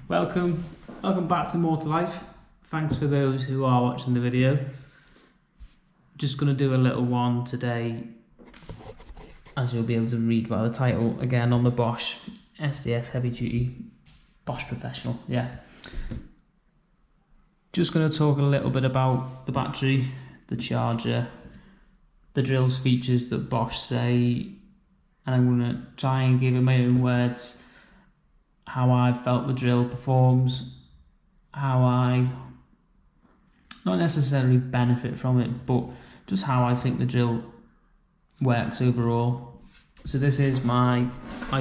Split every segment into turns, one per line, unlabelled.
Welcome back to More to Life. Thanks for those who are watching the video. Just going to do a little one today, as you'll be able to read by the title, again on the Bosch SDS Heavy Duty Bosch Professional. Just going to talk a little bit about the battery, the charger, the drills features that Bosch say, and I'm going to try and give in my own words how I felt the drill performs, how I not necessarily benefit from it, but just how I think the drill works overall. So this is my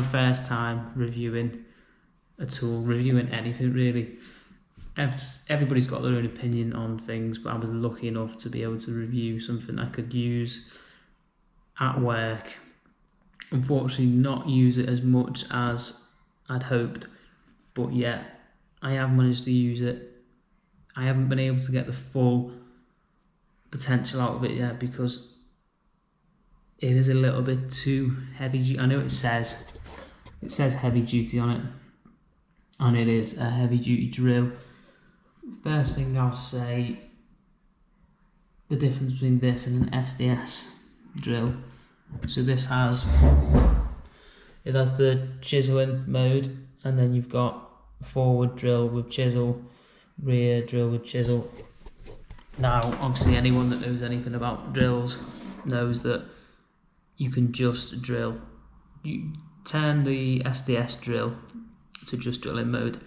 first time reviewing a tool, reviewing anything really. Everybody's got their own opinion on things, but I was lucky enough to be able to review something I could use at work. Unfortunately, not use it as much as I'd hoped, but yeah, I have managed to use it. I haven't been able to get the full potential out of it yet because it is a little bit too heavy duty. I know it says heavy duty on it, and it is a heavy duty drill. First thing I'll say, the difference between this and an SDS drill. So this has the chiseling mode, and then you've got forward drill with chisel, rear drill with chisel. Now, obviously, anyone that knows anything about drills knows that you can just drill. You turn the SDS drill to just drilling mode,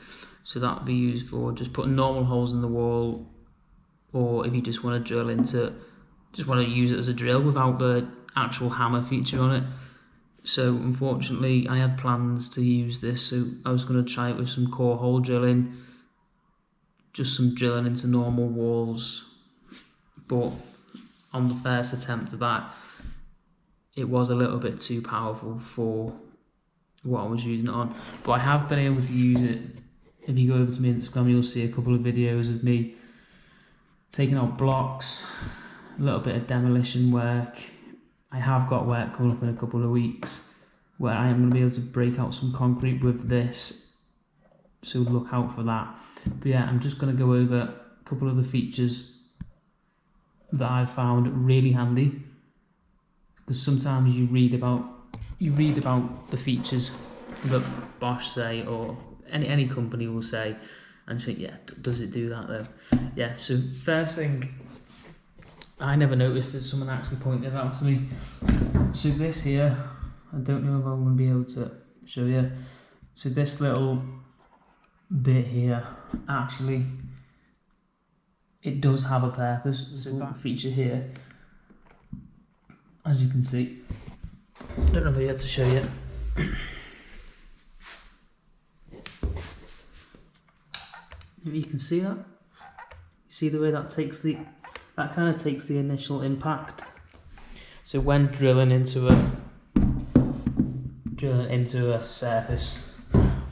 so that would be used for just putting normal holes in the wall, or if you just want to drill into, just want to use it as a drill without the actual hammer feature on it. So unfortunately, I had plans to use this, so I was going to try it with some core hole drilling, just some drilling into normal walls, but on the first attempt of that, it was a little bit too powerful for what I was using it on. But I have been able to use it. If you go over to my Instagram, you'll see a couple of videos of me taking out blocks, a little bit of demolition work. I have got work coming up in a couple of weeks where I am going to be able to break out some concrete with this, so look out for that. But yeah, I'm just going to go over a couple of the features that I've found really handy, because sometimes you read about the features that Bosch say, or any company will say, and think, yeah, does it do that though? Yeah, so first thing, I never noticed that someone actually pointed it out to me. So this here, I don't know if I'm going to be able to show you. So this little bit here, actually, it does have a purpose. So that feature here, as you can see, I don't know if I had to show you. If you can see that, you see the way that kind of takes the initial impact. So when drilling into a surface,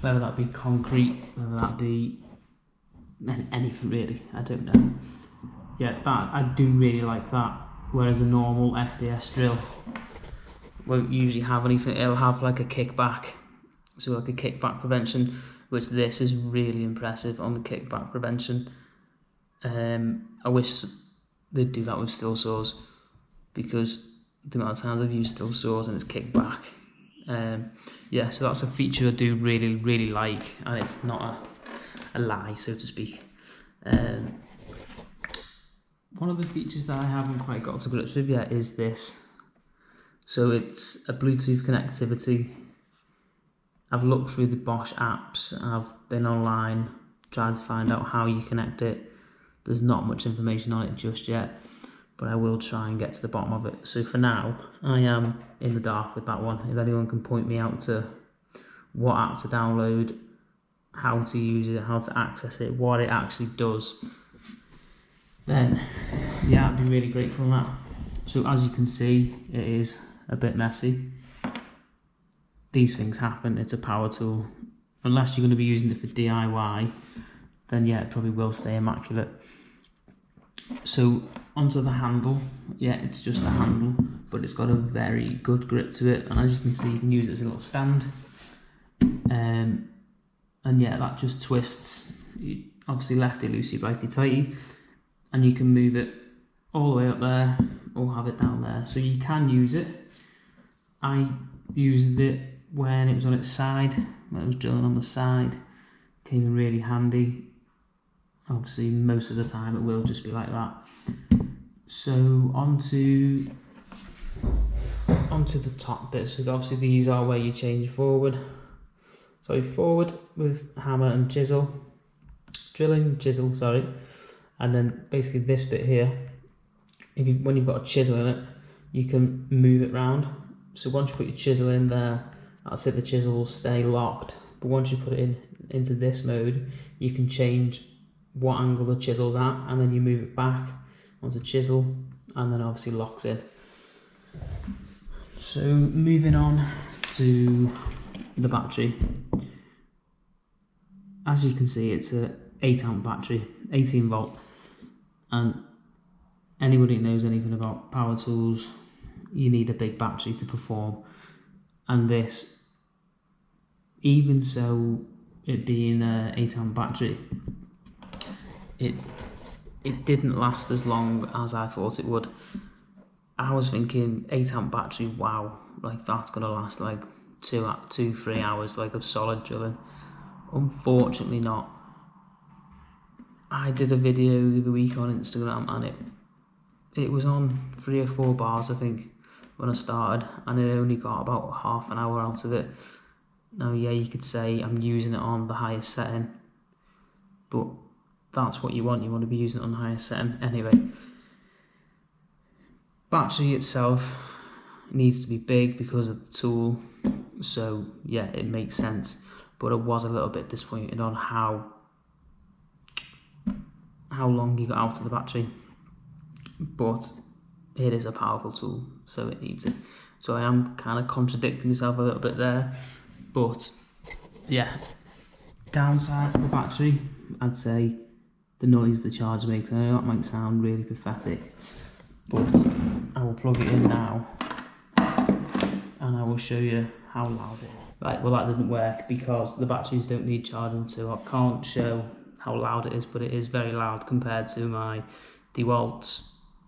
whether that be concrete, whether that be anything really, I don't know. Yeah, that I do really like that. Whereas a normal SDS drill won't usually have anything. It'll have like a kickback, so like a kickback prevention, which this is really impressive on the kickback prevention. I wish they'd do that with steel saws, because the amount of times I've used steel saws and it's kicked back. Yeah, so that's a feature I do really like, and it's not a lie, so to speak. One of the features that I haven't quite got to grips with yet is this. So it's a Bluetooth connectivity. I've looked through the Bosch apps, I've been online trying to find out how you connect it. There's not much information on it just yet, but I will try and get to the bottom of it. So for now, I am in the dark with that one. If anyone can point me out to what app to download, how to use it, how to access it, what it actually does, then yeah, I'd be really grateful on that. So as you can see, it is a bit messy. These things happen, it's a power tool. Unless you're going to be using it for DIY, then yeah, it probably will stay immaculate. So onto the handle, yeah, it's just a handle, but it's got a very good grip to it, and as you can see, you can use it as a little stand. and yeah, that just twists. You obviously lefty loosey, righty tighty, and you can move it all the way up there or have it down there. So you can use it. I used it when it was on its side, when it was drilling on the side. Came in really handy. Obviously most of the time it will just be like that. So onto the top bit. So obviously these are where you change forward. So forward with hammer and chisel, drilling, chisel, sorry. And then basically this bit here, when you've got a chisel in it, you can move it round. So once you put your chisel in there, that's it, the chisel will stay locked. But once you put it into this mode, you can change what angle the chisel's at, and then you move it back onto chisel, and then obviously locks in. So moving on to the battery. As you can see, it's a 8 amp battery, 18 volt, and anybody who knows anything about power tools, you need a big battery to perform. And this, even so, it being an 8 amp battery, it didn't last as long as I thought it would. I was thinking 8 amp battery, wow, like that's gonna last like 2-3 hours, like of solid drilling. Unfortunately not. I did a video the other week on Instagram, and it was on 3 or 4 bars, I think, when I started, and it only got about half an hour out of it. Now, yeah, you could say I'm using it on the highest setting, but that's what you want to be using it on the highest setting. Anyway, battery itself needs to be big because of the tool, so yeah, it makes sense. But I was a little bit disappointed on how long you got out of the battery. But it is a powerful tool, so it needs it. So I am kind of contradicting myself a little bit there. But yeah, downside to the battery, I'd say the noise the charger makes. I know that might sound really pathetic, but I will plug it in now and I will show you how loud it is. Right, well that didn't work because the batteries don't need charging, so I can't show how loud it is, but it is very loud compared to my DeWalt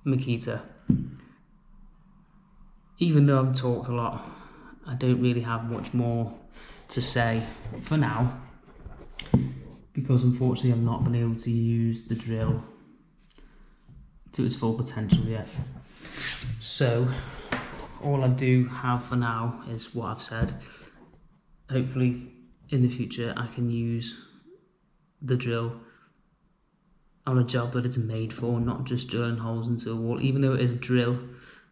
Makita. Even though I've talked a lot, I don't really have much more to say for now, because unfortunately I've not been able to use the drill to its full potential yet. So all I do have for now is what I've said. Hopefully in the future I can use the drill on a job that it's made for, not just drilling holes into a wall. Even though it is a drill,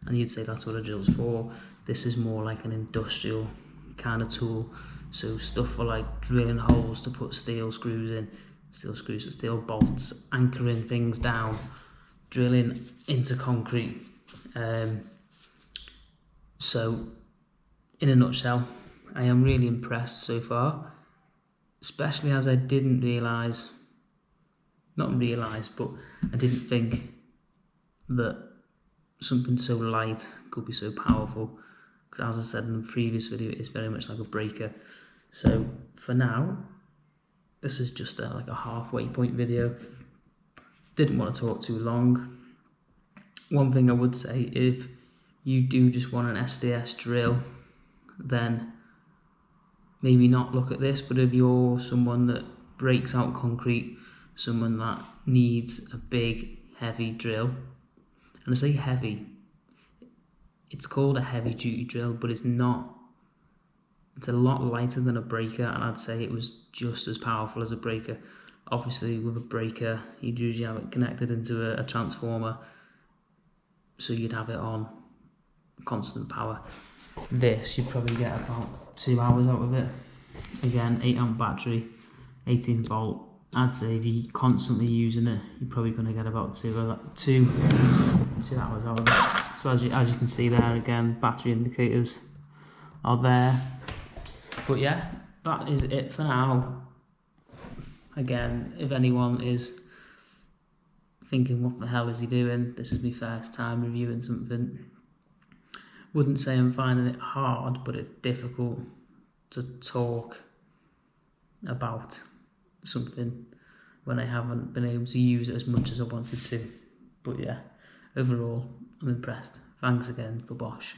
and you'd say that's what a drill's for, this is more like an industrial kind of tool. So stuff for like drilling holes to put steel screws in, steel bolts, anchoring things down, drilling into concrete. So in a nutshell, I am really impressed so far, especially as I didn't realise, but I didn't think that something so light could be so powerful, because as I said in the previous video, it's very much like a breaker. So for now, this is just like a halfway point video. Didn't want to talk too long. One thing I would say, if you do just want an SDS drill, then maybe not look at this. But if you're someone that breaks out concrete, someone that needs a big heavy drill, and I say heavy, it's called a heavy duty drill, but it's not. It's a lot lighter than a breaker, and I'd say it was just as powerful as a breaker. Obviously with a breaker you'd usually have it connected into a transformer, so you'd have it on constant power. This you'd probably get about 2 hours out of it. Again, 8 amp battery, 18 volt. I'd say if you're constantly using it, you're probably going to get about 2 hours out of it. So as you can see there, again, battery indicators are there. But yeah, that is it for now. Again, if anyone is thinking what the hell is he doing, this is my first time reviewing something. Wouldn't say I'm finding it hard, but it's difficult to talk about something when I haven't been able to use it as much as I wanted to. But yeah, overall, I'm impressed. Thanks again for Bosch.